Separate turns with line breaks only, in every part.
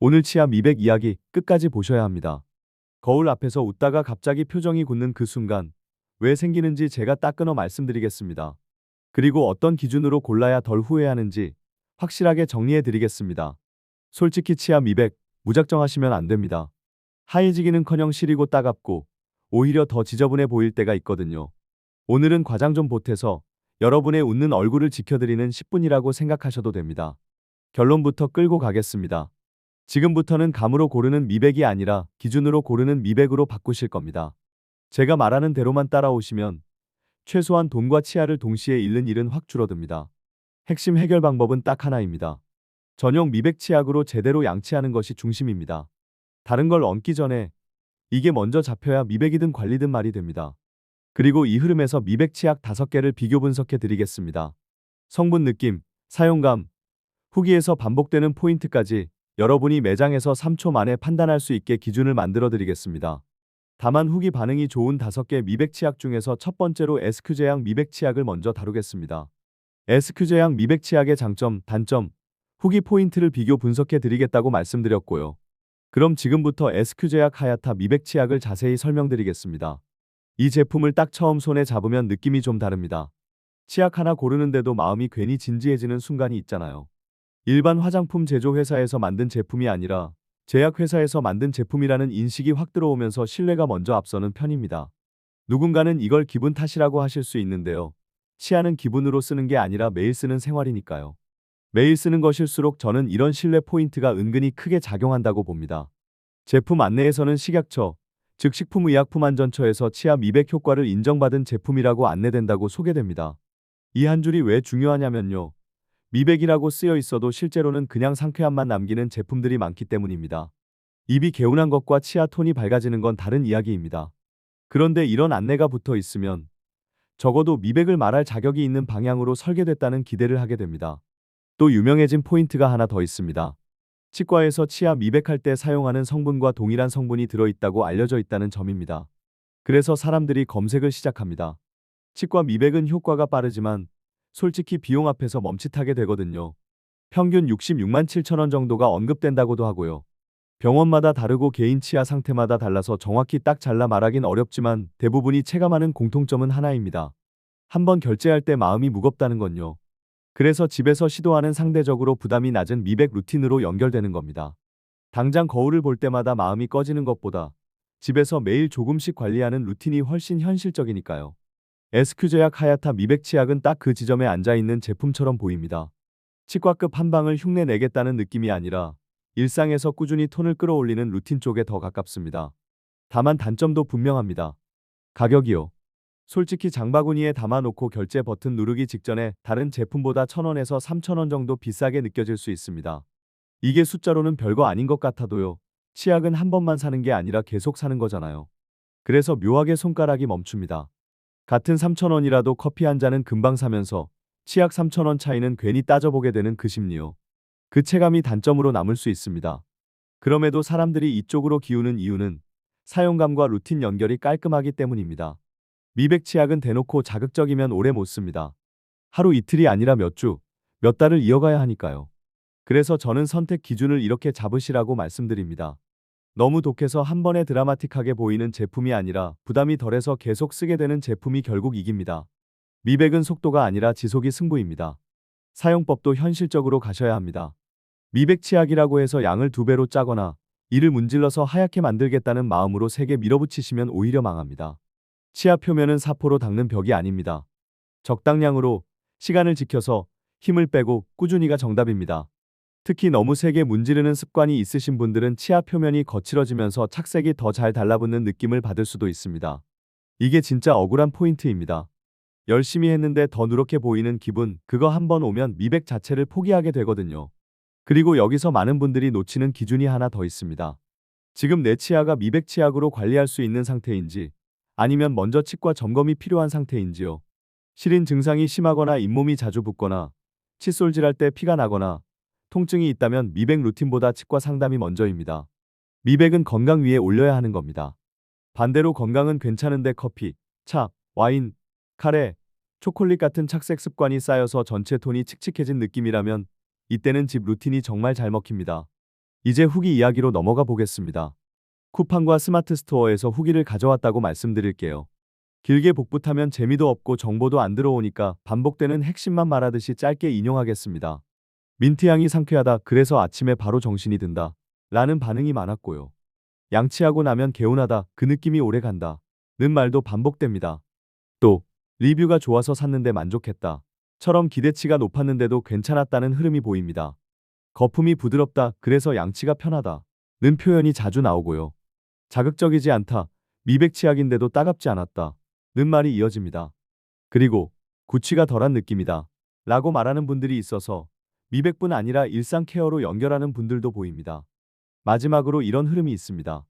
오늘 치아 미백 이야기 끝까지 보셔야 합니다. 거울 앞에서 웃다가 갑자기 표정이 굳는 그 순간 왜 생기는지 제가 딱 끊어 말씀드리겠습니다. 그리고 어떤 기준으로 골라야 덜 후회하는지 확실하게 정리해 드리겠습니다. 솔직히 치아 미백 무작정 하시면 안 됩니다. 하얘지기는커녕 시리고 따갑고 오히려 더 지저분해 보일 때가 있거든요. 오늘은 과장 좀 보태서 여러분의 웃는 얼굴을 지켜드리는 10분이라고 생각하셔도 됩니다. 결론부터 끌고 가겠습니다. 지금부터는 감으로 고르는 미백이 아니라 기준으로 고르는 미백으로 바꾸실 겁니다. 제가 말하는 대로만 따라오시면 최소한 돈과 치아를 동시에 잃는 일은 확 줄어듭니다. 핵심 해결 방법은 딱 하나입니다. 전용 미백 치약으로 제대로 양치하는 것이 중심입니다. 다른 걸 얹기 전에 이게 먼저 잡혀야 미백이든 관리든 말이 됩니다. 그리고 이 흐름에서 미백 치약 5개를 비교 분석해 드리겠습니다. 성분 느낌, 사용감, 후기에서 반복되는 포인트까지 여러분이 매장에서 3초 만에 판단할 수 있게 기준을 만들어 드리겠습니다. 다만 후기 반응이 좋은 5개 미백 치약 중에서 첫 번째로 SQ제약 미백 치약을 먼저 다루겠습니다. SQ제약 미백 치약의 장점, 단점, 후기 포인트를 비교 분석해 드리겠다고 말씀드렸고요. 그럼 지금부터 SQ제약 하야타 미백 치약을 자세히 설명드리겠습니다. 이 제품을 딱 처음 손에 잡으면 느낌이 좀 다릅니다. 치약 하나 고르는데도 마음이 괜히 진지해지는 순간이 있잖아요. 일반 화장품 제조 회사에서 만든 제품이 아니라 제약회사에서 만든 제품이라는 인식이 확 들어오면서 신뢰가 먼저 앞서는 편입니다. 누군가는 이걸 기분 탓이라고 하실 수 있는데요. 치아는 기분으로 쓰는 게 아니라 매일 쓰는 생활이니까요. 매일 쓰는 것일수록 저는 이런 신뢰 포인트가 은근히 크게 작용한다고 봅니다. 제품 안내에서는 식약처, 즉 식품의약품안전처에서 치아 미백 효과를 인정받은 제품이라고 안내된다고 소개됩니다. 이 한 줄이 왜 중요하냐면요. 미백이라고 쓰여 있어도 실제로는 그냥 상쾌함만 남기는 제품들이 많기 때문입니다. 입이 개운한 것과 치아 톤이 밝아지는 건 다른 이야기입니다. 그런데 이런 안내가 붙어 있으면 적어도 미백을 말할 자격이 있는 방향으로 설계됐다는 기대를 하게 됩니다. 또 유명해진 포인트가 하나 더 있습니다. 치과에서 치아 미백할 때 사용하는 성분과 동일한 성분이 들어있다고 알려져 있다는 점입니다. 그래서 사람들이 검색을 시작합니다. 치과 미백은 효과가 빠르지만 솔직히 비용 앞에서 멈칫하게 되거든요. 평균 66만 7천 원 정도가 언급된다고도 하고요. 병원마다 다르고 개인 치아 상태마다 달라서 정확히 딱 잘라 말하긴 어렵지만 대부분이 체감하는 공통점은 하나입니다. 한번 결제할 때 마음이 무겁다는 건요. 그래서 집에서 시도하는 상대적으로 부담이 낮은 미백 루틴으로 연결되는 겁니다. 당장 거울을 볼 때마다 마음이 꺼지는 것보다 집에서 매일 조금씩 관리하는 루틴이 훨씬 현실적이니까요. SQ제약 하야타 미백 치약은 딱 그 지점에 앉아있는 제품처럼 보입니다. 치과급 한방을 흉내 내겠다는 느낌이 아니라 일상에서 꾸준히 톤을 끌어올리는 루틴 쪽에 더 가깝습니다. 다만 단점도 분명합니다. 가격이요. 솔직히 장바구니에 담아놓고 결제 버튼 누르기 직전에 다른 제품보다 1,000원에서 3,000원 정도 비싸게 느껴질 수 있습니다. 이게 숫자로는 별거 아닌 것 같아도요. 치약은 한 번만 사는 게 아니라 계속 사는 거잖아요. 그래서 묘하게 손가락이 멈춥니다. 같은 3,000원이라도 커피 한 잔은 금방 사면서 치약 3,000원 차이는 괜히 따져보게 되는 그 심리요. 그 체감이 단점으로 남을 수 있습니다. 그럼에도 사람들이 이쪽으로 기우는 이유는 사용감과 루틴 연결이 깔끔하기 때문입니다. 미백 치약은 대놓고 자극적이면 오래 못 씁니다. 하루 이틀이 아니라 몇 주, 몇 달을 이어가야 하니까요. 그래서 저는 선택 기준을 이렇게 잡으시라고 말씀드립니다. 너무 독해서 한 번에 드라마틱하게 보이는 제품이 아니라 부담이 덜해서 계속 쓰게 되는 제품이 결국 이깁니다. 미백은 속도가 아니라 지속이 승부입니다. 사용법도 현실적으로 가셔야 합니다. 미백 치약이라고 해서 양을 2배로 짜거나 이를 문질러서 하얗게 만들겠다는 마음으로 세게 밀어붙이시면 오히려 망합니다. 치아 표면은 사포로 닦는 벽이 아닙니다. 적당량으로 시간을 지켜서 힘을 빼고 꾸준히가 정답입니다. 특히 너무 세게 문지르는 습관이 있으신 분들은 치아 표면이 거칠어지면서 착색이 더 잘 달라붙는 느낌을 받을 수도 있습니다. 이게 진짜 억울한 포인트입니다. 열심히 했는데 더 누렇게 보이는 기분, 그거 한번 오면 미백 자체를 포기하게 되거든요. 그리고 여기서 많은 분들이 놓치는 기준이 하나 더 있습니다. 지금 내 치아가 미백 치약으로 관리할 수 있는 상태인지 아니면 먼저 치과 점검이 필요한 상태인지요. 시린 증상이 심하거나 잇몸이 자주 붓거나 칫솔질할 때 피가 나거나 통증이 있다면 미백 루틴보다 치과 상담이 먼저입니다. 미백은 건강 위에 올려야 하는 겁니다. 반대로 건강은 괜찮은데 커피, 차, 와인, 카레, 초콜릿 같은 착색 습관이 쌓여서 전체 톤이 칙칙해진 느낌이라면 이때는 집 루틴이 정말 잘 먹힙니다. 이제 후기 이야기로 넘어가 보겠습니다. 쿠팡과 스마트 스토어에서 후기를 가져왔다고 말씀드릴게요. 길게 복붙하면 재미도 없고 정보도 안 들어오니까 반복되는 핵심만 말하듯이 짧게 인용하겠습니다. 민트향이 상쾌하다. 그래서 아침에 바로 정신이 든다. 라는 반응이 많았고요. 양치하고 나면 개운하다. 그 느낌이 오래 간다. 는 말도 반복됩니다. 또 리뷰가 좋아서 샀는데 만족했다. 처럼 기대치가 높았는데도 괜찮았다는 흐름이 보입니다. 거품이 부드럽다. 그래서 양치가 편하다. 는 표현이 자주 나오고요. 자극적이지 않다. 미백 치약인데도 따갑지 않았다. 는 말이 이어집니다. 그리고 구취가 덜한 느낌이다. 라고 말하는 분들이 있어서 미백뿐 아니라 일상 케어로 연결하는 분들도 보입니다. 마지막으로 이런 흐름이 있습니다.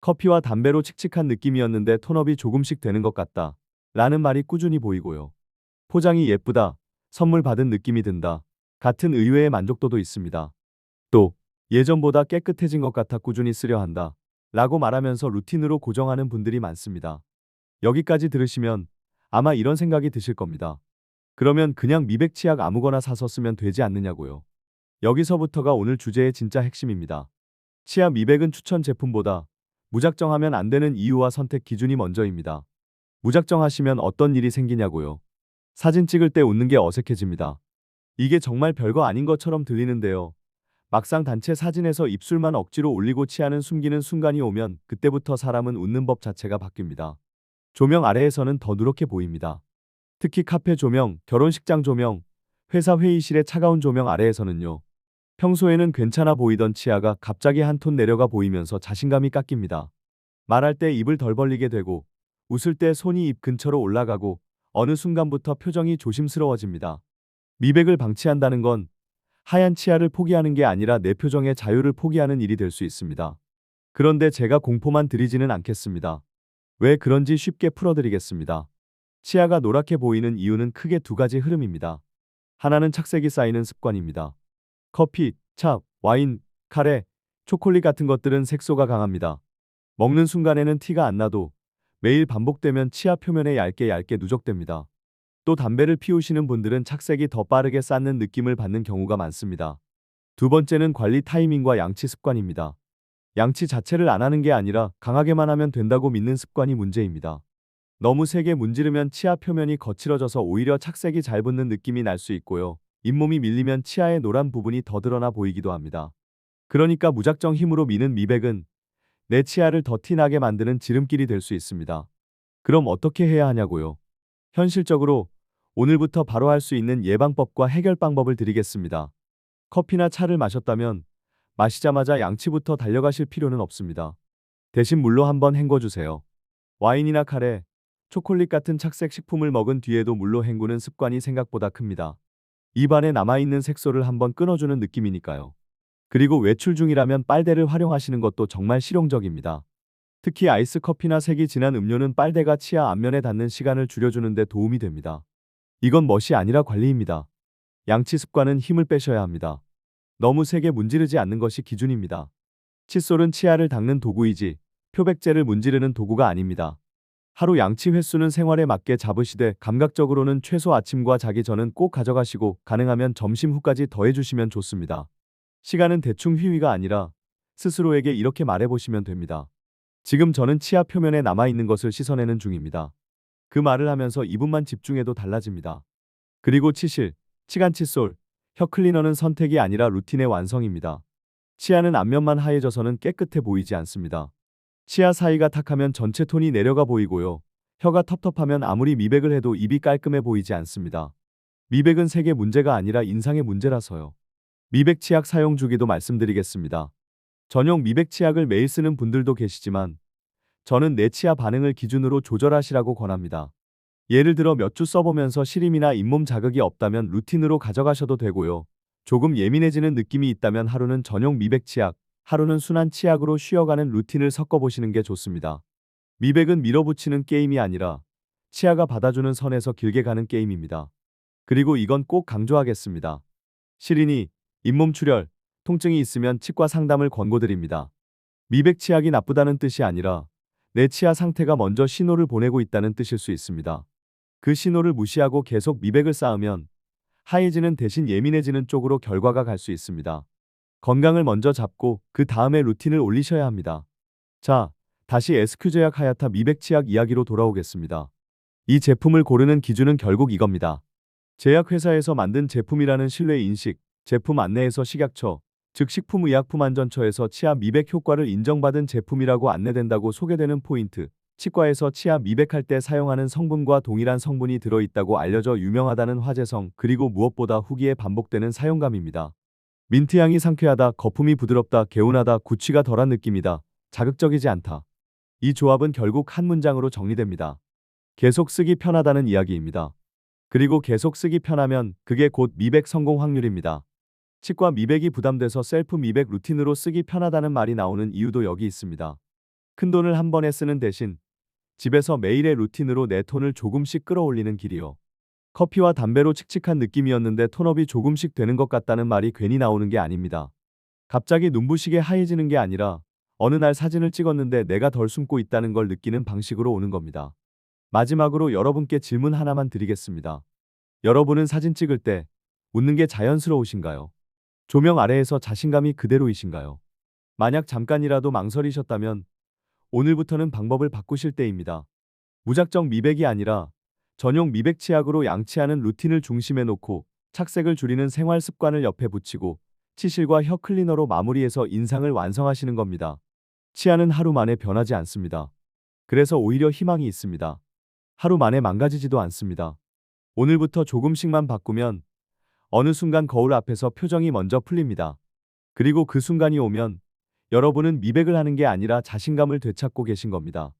커피와 담배로 칙칙한 느낌이었는데 톤업이 조금씩 되는 것 같다. 라는 말이 꾸준히 보이고요. 포장이 예쁘다. 선물 받은 느낌이 든다. 같은 의외의 만족도도 있습니다. 또 예전보다 깨끗해진 것 같아 꾸준히 쓰려 한다. 라고 말하면서 루틴으로 고정하는 분들이 많습니다. 여기까지 들으시면 아마 이런 생각이 드실 겁니다. 그러면 그냥 미백 치약 아무거나 사서 쓰면 되지 않느냐고요. 여기서부터가 오늘 주제의 진짜 핵심입니다. 치아 미백은 추천 제품보다 무작정 하면 안 되는 이유와 선택 기준이 먼저입니다. 무작정 하시면 어떤 일이 생기냐고요. 사진 찍을 때 웃는 게 어색해집니다. 이게 정말 별거 아닌 것처럼 들리는데요. 막상 단체 사진에서 입술만 억지로 올리고 치아는 숨기는 순간이 오면 그때부터 사람은 웃는 법 자체가 바뀝니다. 조명 아래에서는 더 누렇게 보입니다. 특히 카페 조명, 결혼식장 조명, 회사 회의실의 차가운 조명 아래에서는요. 평소에는 괜찮아 보이던 치아가 갑자기 한 톤 내려가 보이면서 자신감이 깎입니다. 말할 때 입을 덜 벌리게 되고 웃을 때 손이 입 근처로 올라가고 어느 순간부터 표정이 조심스러워집니다. 미백을 방치한다는 건 하얀 치아를 포기하는 게 아니라 내 표정의 자유를 포기하는 일이 될 수 있습니다. 그런데 제가 공포만 드리지는 않겠습니다. 왜 그런지 쉽게 풀어드리겠습니다. 치아가 노랗게 보이는 이유는 크게 두 가지 흐름입니다. 하나는 착색이 쌓이는 습관입니다. 커피, 차, 와인, 카레, 초콜릿 같은 것들은 색소가 강합니다. 먹는 순간에는 티가 안 나도 매일 반복되면 치아 표면에 얇게 얇게 누적됩니다. 또 담배를 피우시는 분들은 착색이 더 빠르게 쌓는 느낌을 받는 경우가 많습니다. 두 번째는 관리 타이밍과 양치 습관입니다. 양치 자체를 안 하는 게 아니라 강하게만 하면 된다고 믿는 습관이 문제입니다. 너무 세게 문지르면 치아 표면이 거칠어져서 오히려 착색이 잘 붙는 느낌이 날 수 있고요. 잇몸이 밀리면 치아의 노란 부분이 더 드러나 보이기도 합니다. 그러니까 무작정 힘으로 미는 미백은 내 치아를 더 티나게 만드는 지름길이 될 수 있습니다. 그럼 어떻게 해야 하냐고요? 현실적으로 오늘부터 바로 할 수 있는 예방법과 해결 방법을 드리겠습니다. 커피나 차를 마셨다면 마시자마자 양치부터 달려가실 필요는 없습니다. 대신 물로 한번 헹궈주세요. 와인이나 카레, 초콜릿 같은 착색 식품을 먹은 뒤에도 물로 헹구는 습관이 생각보다 큽니다. 입안에 남아있는 색소를 한번 끊어주는 느낌이니까요. 그리고 외출 중이라면 빨대를 활용하시는 것도 정말 실용적입니다. 특히 아이스 커피나 색이 진한 음료는 빨대가 치아 앞면에 닿는 시간을 줄여주는 데 도움이 됩니다. 이건 멋이 아니라 관리입니다. 양치 습관은 힘을 빼셔야 합니다. 너무 세게 문지르지 않는 것이 기준입니다. 칫솔은 치아를 닦는 도구이지 표백제를 문지르는 도구가 아닙니다. 하루 양치 횟수는 생활에 맞게 잡으시되 감각적으로는 최소 아침과 자기 전은 꼭 가져가시고 가능하면 점심 후까지 더해주시면 좋습니다. 시간은 대충 휘위가 아니라 스스로에게 이렇게 말해보시면 됩니다. 지금 저는 치아 표면에 남아있는 것을 씻어내는 중입니다. 그 말을 하면서 2분만 집중해도 달라집니다. 그리고 치실, 치간 칫솔, 혀 클리너는 선택이 아니라 루틴의 완성입니다. 치아는 앞면만 하얘져서는 깨끗해 보이지 않습니다. 치아 사이가 탁하면 전체 톤이 내려가 보이고요. 혀가 텁텁하면 아무리 미백을 해도 입이 깔끔해 보이지 않습니다. 미백은 색의 문제가 아니라 인상의 문제라서요. 미백 치약 사용 주기도 말씀드리겠습니다. 전용 미백 치약을 매일 쓰는 분들도 계시지만 저는 내 치아 반응을 기준으로 조절하시라고 권합니다. 예를 들어 몇 주 써보면서 시림이나 잇몸 자극이 없다면 루틴으로 가져가셔도 되고요. 조금 예민해지는 느낌이 있다면 하루는 전용 미백 치약, 하루는 순한 치약으로 쉬어가는 루틴을 섞어보시는 게 좋습니다. 미백은 밀어붙이는 게임이 아니라 치아가 받아주는 선에서 길게 가는 게임입니다. 그리고 이건 꼭 강조하겠습니다. 시린이, 잇몸 출혈, 통증이 있으면 치과 상담을 권고드립니다. 미백 치약이 나쁘다는 뜻이 아니라 내 치아 상태가 먼저 신호를 보내고 있다는 뜻일 수 있습니다. 그 신호를 무시하고 계속 미백을 쌓으면 하얘지는 대신 예민해지는 쪽으로 결과가 갈 수 있습니다. 건강을 먼저 잡고 그 다음에 루틴을 올리셔야 합니다. 자, 다시 SQ제약 하야타 미백 치약 이야기로 돌아오겠습니다. 이 제품을 고르는 기준은 결국 이겁니다. 제약회사에서 만든 제품이라는 신뢰 인식, 제품 안내에서 식약처, 즉 식품의약품안전처에서 치아 미백 효과를 인정받은 제품이라고 안내된다고 소개되는 포인트, 치과에서 치아 미백할 때 사용하는 성분과 동일한 성분이 들어있다고 알려져 유명하다는 화제성, 그리고 무엇보다 후기에 반복되는 사용감입니다. 민트향이 상쾌하다, 거품이 부드럽다, 개운하다, 구취가 덜한 느낌이다, 자극적이지 않다. 이 조합은 결국 한 문장으로 정리됩니다. 계속 쓰기 편하다는 이야기입니다. 그리고 계속 쓰기 편하면 그게 곧 미백 성공 확률입니다. 치과 미백이 부담돼서 셀프 미백 루틴으로 쓰기 편하다는 말이 나오는 이유도 여기 있습니다. 큰돈을 한 번에 쓰는 대신 집에서 매일의 루틴으로 내 톤을 조금씩 끌어올리는 길이요. 커피와 담배로 칙칙한 느낌이었는데 톤업이 조금씩 되는 것 같다는 말이 괜히 나오는 게 아닙니다. 갑자기 눈부시게 하얘지는 게 아니라 어느 날 사진을 찍었는데 내가 덜 숨고 있다는 걸 느끼는 방식으로 오는 겁니다. 마지막으로 여러분께 질문 하나만 드리겠습니다. 여러분은 사진 찍을 때 웃는 게 자연스러우신가요? 조명 아래에서 자신감이 그대로이신가요? 만약 잠깐이라도 망설이셨다면 오늘부터는 방법을 바꾸실 때입니다. 무작정 미백이 아니라 전용 미백 치약으로 양치하는 루틴을 중심에 놓고 착색을 줄이는 생활 습관을 옆에 붙이고 치실과 혀 클리너로 마무리해서 인상을 완성하시는 겁니다. 치아는 하루 만에 변하지 않습니다. 그래서 오히려 희망이 있습니다. 하루 만에 망가지지도 않습니다. 오늘부터 조금씩만 바꾸면 어느 순간 거울 앞에서 표정이 먼저 풀립니다. 그리고 그 순간이 오면 여러분은 미백을 하는 게 아니라 자신감을 되찾고 계신 겁니다.